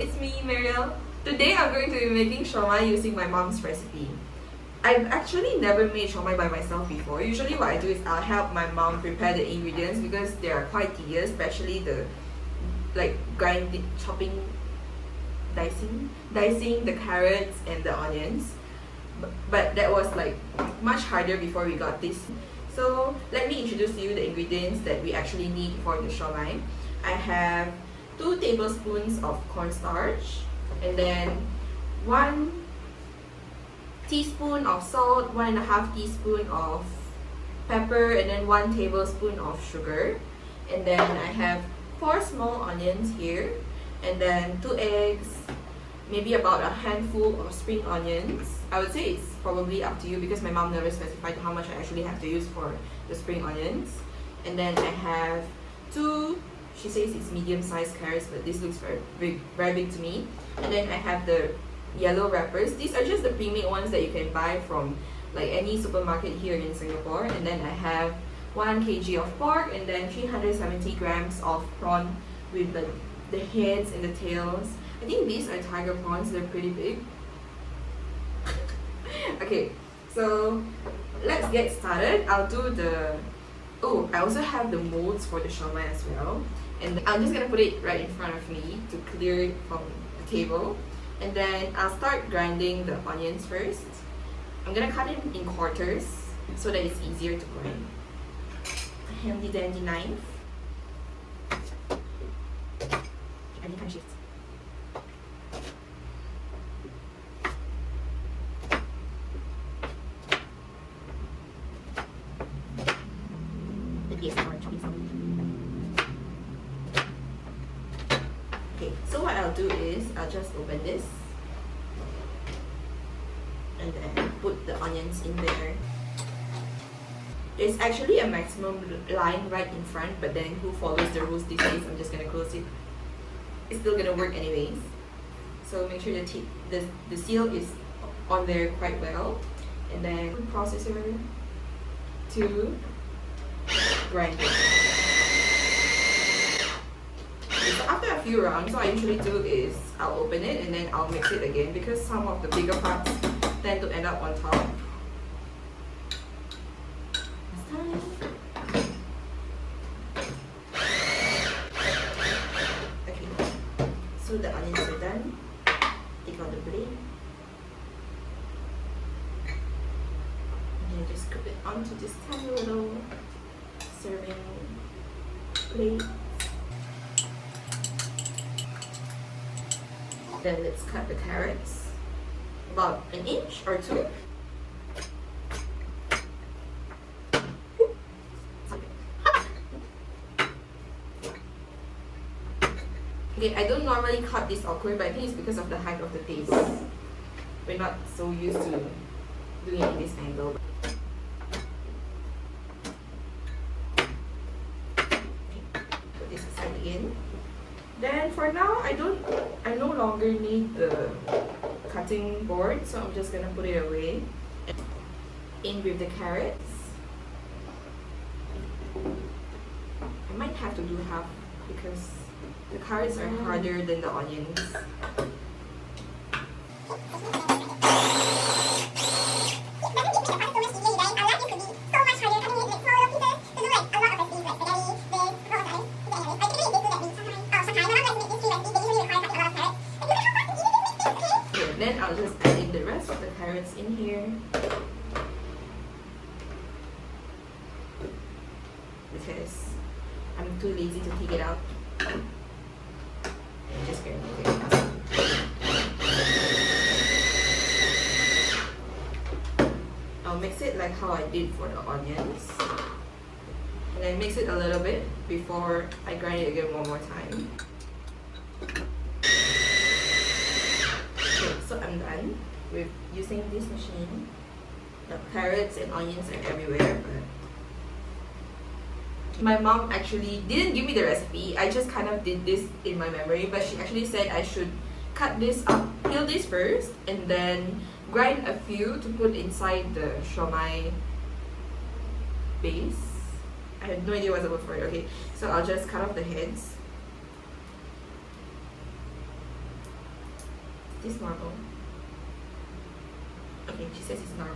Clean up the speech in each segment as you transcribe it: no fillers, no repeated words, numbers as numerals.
it's me, Marielle. Today I'm going to be making siomai using my mom's recipe. I've actually never made siomai by myself before. Usually what I do is I'll help my mom prepare the ingredients because they are quite tedious, especially the grinding, chopping, dicing the carrots and the onions. But that was like much harder before we got this. So let me introduce to you the ingredients that we actually need for the siomai. I have 2 tablespoons of cornstarch, and then 1 teaspoon of salt, 1.5 teaspoon of pepper, and then 1 tablespoon of sugar. And then I have 4 small onions here, and then 2 eggs, maybe about a handful of spring onions. I would say it's probably up to you because my mom never specified how much I actually have to use for the spring onions. And then I have 2, she says it's medium-sized carrots, but this looks very big to me. And then I have the yellow wrappers. These are just the pre-made ones that you can buy from like any supermarket here in Singapore. And then I have 1 kg of pork, and then 370 grams of prawn with the heads and the tails. I think these are tiger prawns, they're pretty big. Okay, so let's get started. I'll do the... Oh, I also have the molds for the siomai as well. And I'm just gonna put it right in front of me to clear it from the table. And then I'll start grinding the onions first. I'm gonna cut it in quarters so that it's easier to grind. A handy dandy knife. Any kind of shifts. Okay, so what I'll do is I'll just open this and then put the onions in there. There's actually a maximum line right in front, but then who follows the rules these days? I'm just gonna close it. It's still gonna work anyways. So make sure the seal is on there quite well, and then processor to grind it. So after a few rounds, what I usually do is I'll open it and then I'll mix it again because some of the bigger parts tend to end up on top. Okay, so the onions are done. Take out the blade and then just scoop it onto this tiny little serving plate. Then let's cut the carrots about 1 inch or 2. Okay, I don't normally cut this awkward, but I think it's because of the height of the table. We're not so used to doing it in this angle. Put this aside again. Then for now, I no longer need the cutting board, so I'm just gonna put it away. In with the carrots. I might have to do half because the carrots are harder than the onions. Then I'll just add in the rest of the carrots in here because I'm too lazy to take it out. And just grab it. I'll mix it like how I did for the onions, and then mix it a little bit before I grind it again one more time. So I'm done with using this machine. The carrots and onions are everywhere, but my mom actually didn't give me the recipe. I just kind of did this in my memory, but she actually said I should cut this up, peel this first, and then grind a few to put inside the siomai base. I had no idea what's the word for it. Okay, so I'll just cut off the heads. Is this normal? Okay, she says it's normal.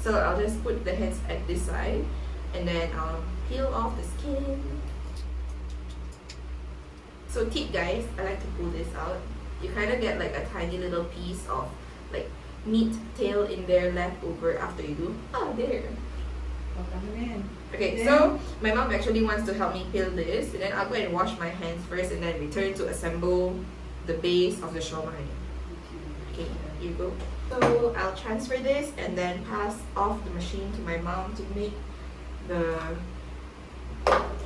So I'll just put the heads at this side and then I'll peel off the skin. So tip guys, I like to pull this out. You kind of get like a tiny little piece of like meat tail in there left over after you do. Oh, there. Okay, so my mom actually wants to help me peel this, and then I'll go and wash my hands first and then return to assemble the base of the siomai. Okay, here you go. So I'll transfer this and then pass off the machine to my mom to make the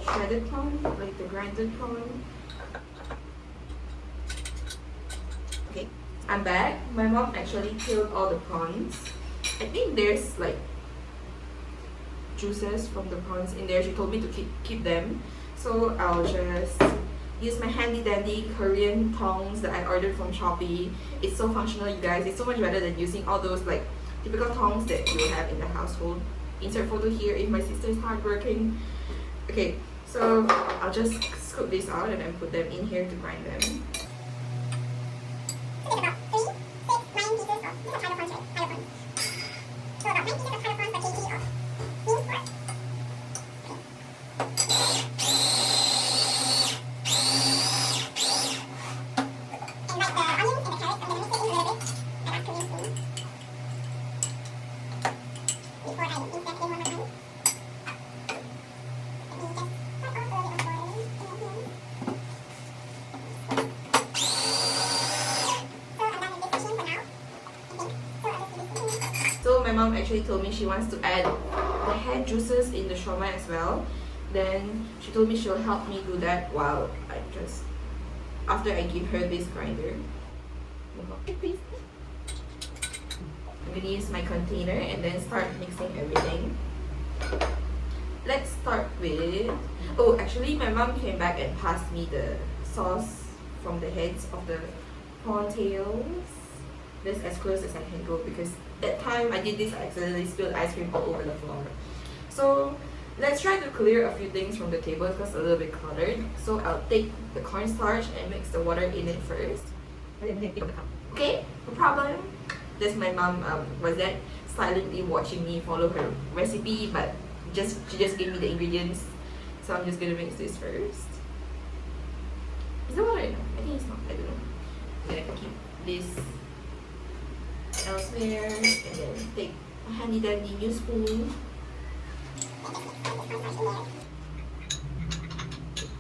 shredded prawn, like the grinded prawn. Okay, I'm back. My mom actually peeled all the prawns. I think there's like juices from the prawns in there. She told me to keep them. So I'll just use my handy dandy Korean tongs that I ordered from Shopee. It's so functional, you guys. It's so much better than using all those like typical tongs that you have in the household. Insert photo here if my sister is hardworking. Okay, so I'll just scoop this out and then put them in here to grind them. So my mom actually told me she wants to add the head juices in the siomai as well. Then she told me she'll help me do that while after I give her this grinder. I'm gonna use my container and then start mixing everything. Let's start with, oh actually my mom came back and passed me the sauce from the heads of the prawn tails. This as close as I can go because that time I did this, I accidentally spilled ice cream all over the floor. So let's try to clear a few things from the table because it's a little bit cluttered. So I'll take the cornstarch and mix the water in it first. Okay, no problem. This my mom was that silently watching me follow her recipe, but she just gave me the ingredients. So I'm just gonna mix this first. Is that water enough? I think it's not. I don't know. I'm gonna keep this elsewhere and then take a handy dandy new spoon.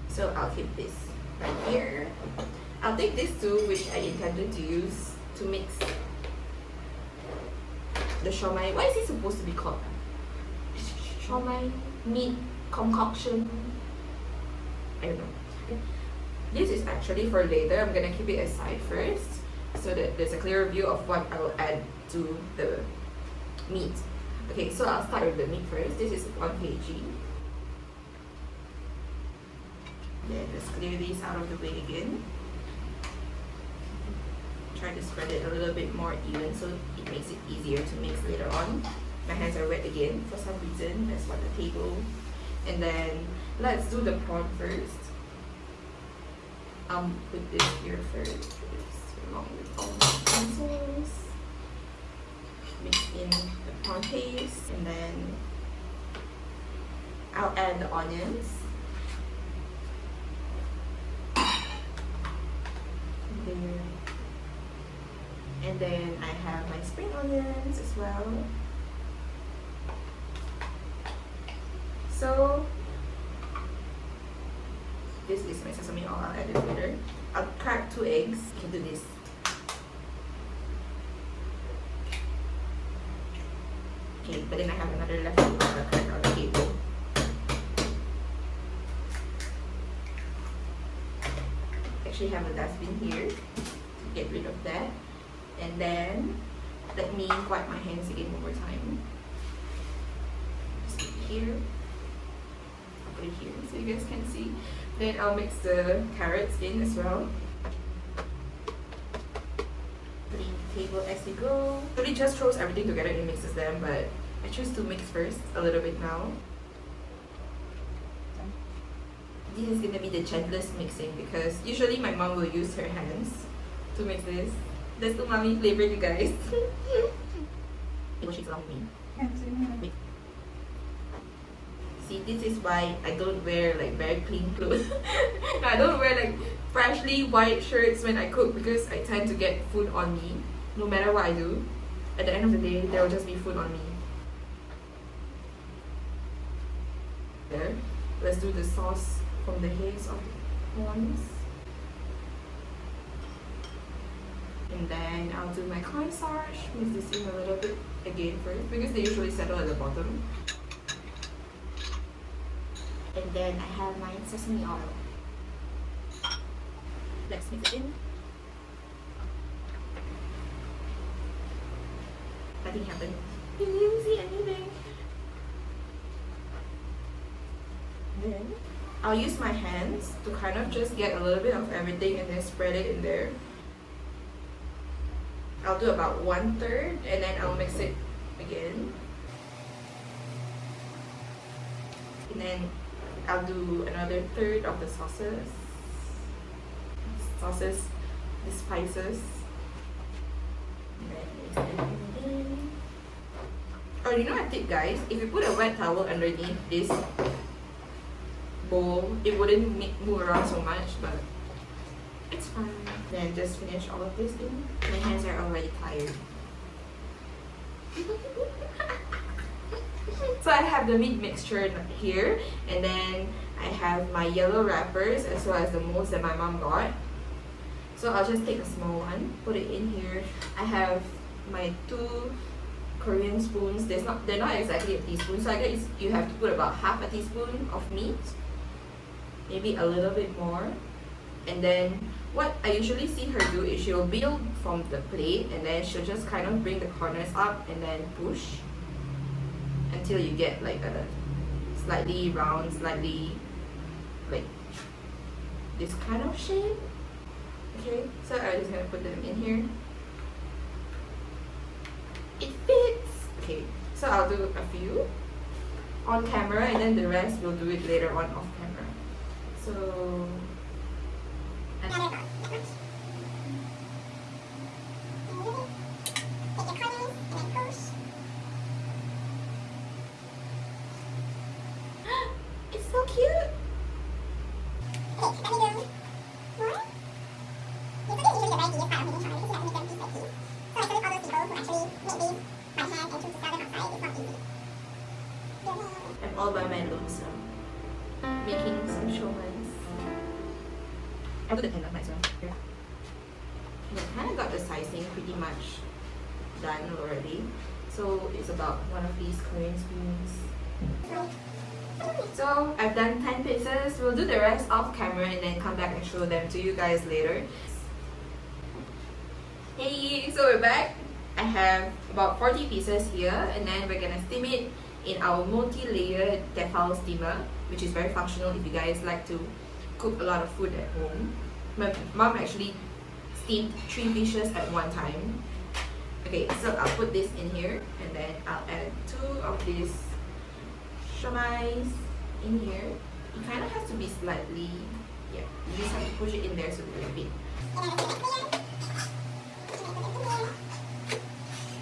So I'll keep this right here. I'll take this too, which I intended to use to mix the siomai. Why is it supposed to be called siomai meat concoction? I don't know. This is actually for later. I'm gonna keep it aside first so that there's a clearer view of what I will add to the meat. Okay, so I'll start with the meat first. This is 1 kg. Then let's clear these out of the way again. Try to spread it a little bit more even so it makes it easier to mix later on. My hands are wet again for some reason. That's what the table. And then let's do the prawn first. Put this here first, along with all the utensils. Mix in the prawn paste, and then I'll add the onions. There. And then I have my spring onions as well. So this is my sesame oil. I'll add it later. I'll crack 2 eggs. You can do this. Okay, but then I have another leftover I'll crack on the table. Actually have a dustbin here to get rid of that. And then let me wipe my hands again one more time. Just put it here. I'll put it here so you guys can see. Then I'll mix the carrots in as well. Putting the table as we go. Really just throws everything together and mixes them, but I choose to mix first a little bit now. This is gonna be the gentlest mixing because usually my mom will use her hands to mix this. That's umami flavor, you guys. She's along me. Wait. See, this is why I don't wear like very clean clothes. I don't wear like freshly white shirts when I cook because I tend to get food on me. No matter what I do, at the end of the day, there will just be food on me. There. Let's do the sauce from the haze of corns. And then I'll do my cornstarch, mix this in a little bit again first because they usually settle at the bottom. And then I have my sesame oil. Let's mix it in. Nothing happened. You didn't see anything. Then I'll use my hands to kind of just get a little bit of everything and then spread it in there. I'll do about 1/3 and then I'll mix it again. And then I'll do another 1/3 of the sauces. The spices. And then mix everything in. Oh, you know a tip, guys? If you put a wet towel underneath this bowl, it wouldn't move around so much, but it's fine. Then just finish all of this in. My hands are already tired. So I have the meat mixture here, and then I have my yellow wrappers as well as the molds that my mom got. So I'll just take a small one, put it in here. I have my 2 Korean spoons. They're not exactly a teaspoon, so I guess you have to put about half a teaspoon of meat, maybe a little bit more. And then what I usually see her do is she'll build from the plate and then she'll just kind of bring the corners up and then push until you get like a slightly round, slightly like this kind of shape. Okay, so I'm just gonna put them in here. It fits! Okay, so I'll do a few on camera and then the rest we'll do it later on off camera. So it's so cute! I'm all by my lonesome, making some siomai. I'll do the tender might as well. Yeah, kind of got the sizing pretty much done already. So it's about one of these Korean spoons. So I've done 10 pieces. We'll do the rest off camera and then come back and show them to you guys later. Hey, so we're back. I have about 40 pieces here, and then we're gonna steam it in our multi-layered tefal steamer, which is very functional if you guys like to cook a lot of food at home. My mom actually steamed 3 fishes at one time. Okay, so I'll put this in here and then I'll add 2 of these siomai in here. It kind of has to be slightly, yeah, you just have to push it in there so it's a bit.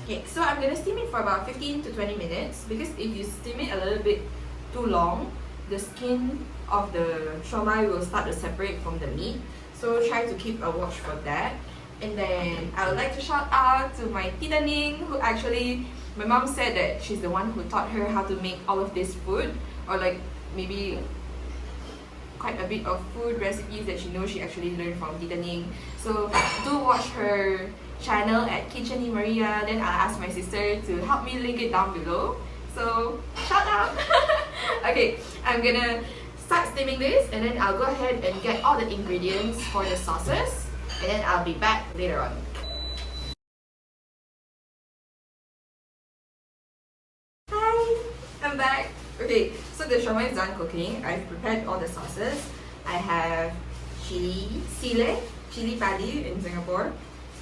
Okay, so I'm gonna steam it for about 15 to 20 minutes because if you steam it a little bit too long, the skin of the siomai will start to separate from the meat. So try to keep a watch for that. And then I would like to shout out to my Tita Ning, who actually, my mom said that she's the one who taught her how to make all of this food, or like maybe quite a bit of food recipes that she knows she actually learned from Tita Ning. So do watch her channel at Kitchen in Maria. Then I'll ask my sister to help me link it down below. So shout out! Okay, I'm gonna start steaming this and then I'll go ahead and get all the ingredients for the sauces and then I'll be back later on. Hi! I'm back! Okay, so the siomai is done cooking. I've prepared all the sauces. I have chili padi in Singapore,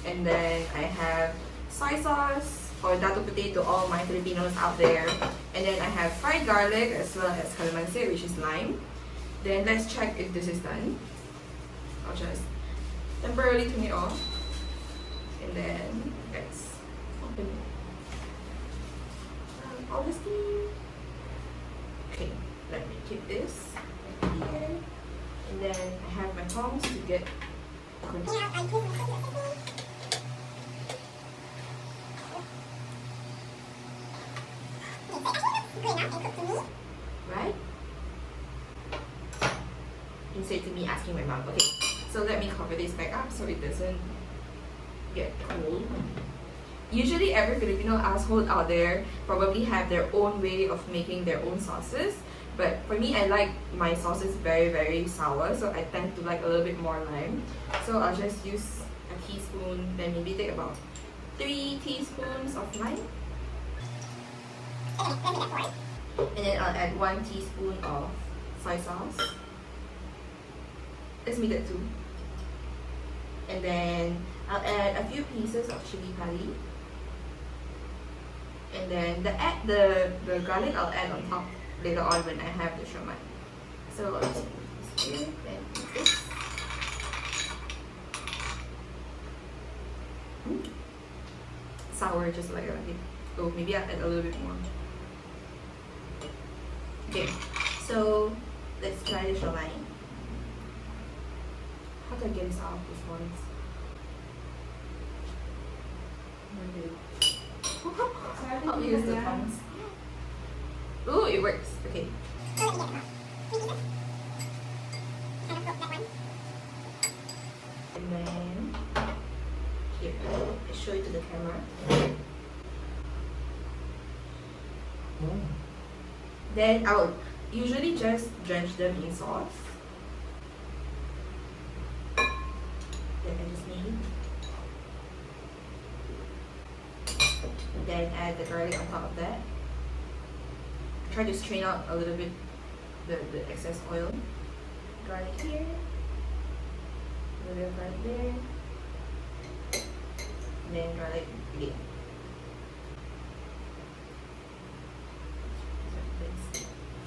and then I have soy sauce or dato puti to all my Filipinos out there, and then I have fried garlic as well as calamansi, which is lime. Then let's check if this is done. I'll just temporarily turn it off. And then let's open it. All the steam. Okay, let me keep this here. And then I have my palms to get right? Instead to me asking my mom. Okay, so let me cover this back up so it doesn't get cold. Usually every Filipino household out there probably have their own way of making their own sauces. But for me, I like my sauces very sour, so I tend to like a little bit more lime. So I'll just use a teaspoon, then maybe take about 3 teaspoons of lime. And then I'll add 1 teaspoon of soy sauce. Let's make that 2. And then I'll add a few pieces of chili padi. And then the garlic I'll add on top later on when I have the siomai. So I'll just put this here and this. Sour just like that. Oh, maybe I'll add a little bit more. Okay, so let's try the siomai. How do I get this out of this one? I'll use the tongs. Ooh, it works. Okay. And then here, I show it to the camera. Then I'll usually just drench them in sauce. Then I just need. Then add the garlic on top of that. Try to strain out a little bit the excess oil. Garlic here. A little bit of garlic there. And then garlic again.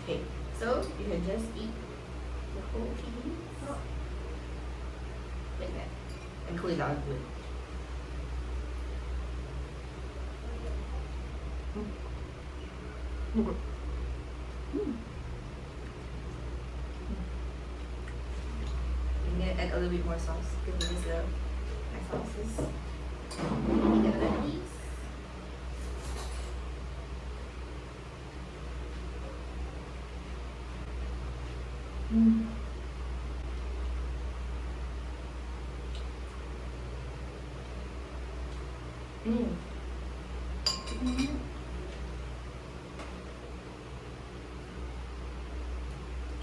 Okay, so you can just eat the whole piece like that and cool it down good. I'm gonna add a little bit more sauce because this is my sauces. The other piece.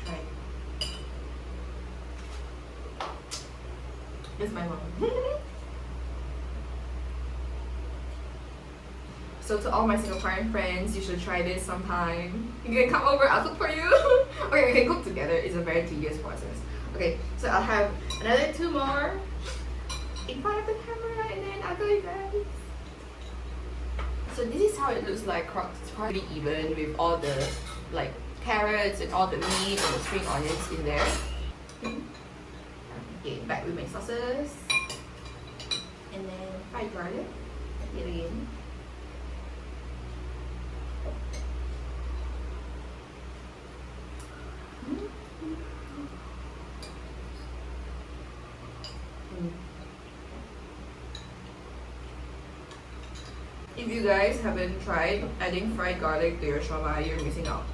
Try it. It's my mom. So to all my Singaporean friends, you should try this sometime. You can come over, I'll cook for you. Okay, we can cook together. It's a very tedious process. Okay, so I'll have another 2 more in front of the camera and then I'll go you guys. So this is how it looks like. It's quite even with all the like carrots and all the meat and the spring onions in there. Okay, back with my sauces. And then fried garlic. Yet again. If you guys haven't tried adding fried garlic to your siomai, you're missing out.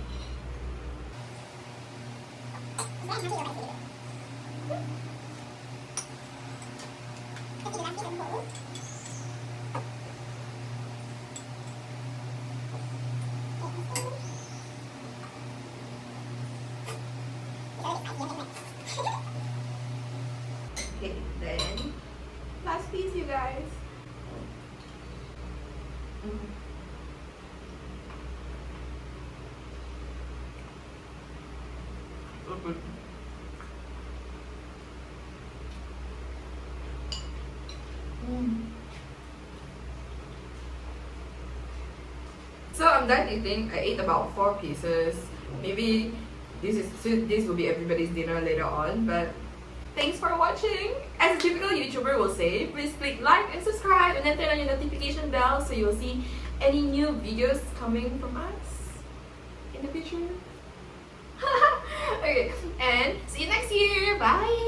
Okay, then last piece, you guys. So I'm done eating. I ate about 4 pieces. Maybe this will be everybody's dinner later on. But thanks for watching. as a typical YouTuber will say, please click like and subscribe and then turn on your notification bell so you'll see any new videos coming from us in the future. Okay, and see you next year. Bye!